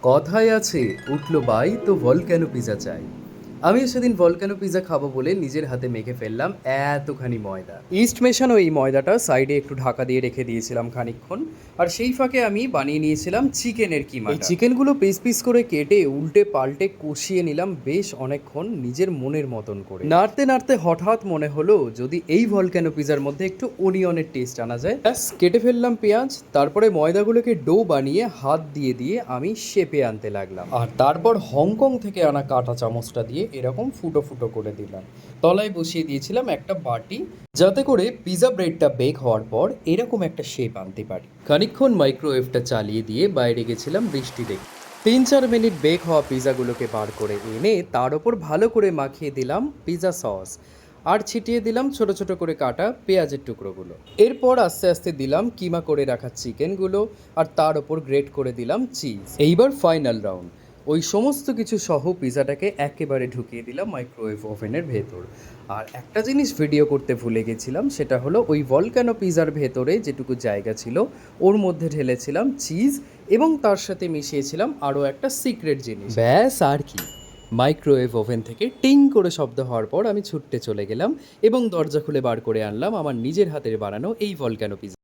কথায় আছে উঠলো বাই তো ভলক্যানো পিজা চাই। আমি সেদিন ভলক্যানো পিজা খাবো বলে নিজের হাতে মেখে ফেললাম এতখানি ময়দা। ইস্ট মেশানো এই ময়দাটা সাইডে একটু ঢাকা দিয়ে রেখে দিয়েছিলাম খানিকক্ষণ। আর সেই ফাঁকে আমি বানিয়ে নিয়েছিলাম চিকেনের কিমা। এই চিকেনগুলো পিস পিস করে কেটে উল্টে পাল্টে কষিয়ে নিলাম বেশ অনেকক্ষণ নিজের মনের মতন করে। নাড়তে নাড়তে হঠাৎ মনে হলো যদি এই ভলক্যানো পিজার মধ্যে একটু অনিয়নের টেস্ট আনা যায়। ব্যাস কেটে ফেললাম পেঁয়াজ, তারপরে ময়দাগুলোকে ডো বানিয়ে হাত দিয়ে দিয়ে আমি শেপে আনতে লাগলাম। আর তারপর হংকং থেকে আনা কাঁটা চামচটা দিয়ে এরকম ফুটো ফুটো করে দিলাম। তলায় বসিয়ে দিয়েছিলাম একটা বাটি, যাতে করে পিজা ব্রেডটা বেক হওয়ার পর এরকম একটা শেপ আনতে পারি। খানিকক্ষণ মাইক্রোওয়েভটা চালিয়ে দিয়ে বাইরে গেছিলাম বৃষ্টি দেখতে। 3-4 মিনিট বেক হওয়া পিজাগুলোকে বার করে এনে তার ওপর ভালো করে মাখিয়ে দিলাম পিজা সস, আর ছিটিয়ে দিলাম ছোট ছোট করে কাটা পেঁয়াজের টুকরোগুলো। এরপর আস্তে আস্তে দিলাম কিমা করে রাখা চিকেনগুলো, আর তার ওপর গ্রেট করে দিলাম চিজ। এইবার ফাইনাল রাউন্ড, ওই সমস্ত কিছু সহ পিজাটাকে একেবারে ঢুকিয়ে দিলাম মাইক্রোওয়েভ ওভেনের ভেতর। আর একটা জিনিস ভিডিও করতে ভুলে গেছিলাম, সেটা হলো ওই ভলক্যানো পিজার ভেতরে যেটুকু জায়গা ছিল ওর মধ্যে ঢেলেছিলাম চিজ, এবং তার সাথে মিশিয়েছিলাম আরও একটা সিক্রেট জিনিস। ব্যাস আর কি, মাইক্রোওয়েভ ওভেন থেকে টিং করে শব্দ হওয়ার পর আমি ছুটতে চলে গেলাম এবং দরজা খুলে বার করে আনলাম আমার নিজের হাতের বানানো এই ভলক্যানো পিজা।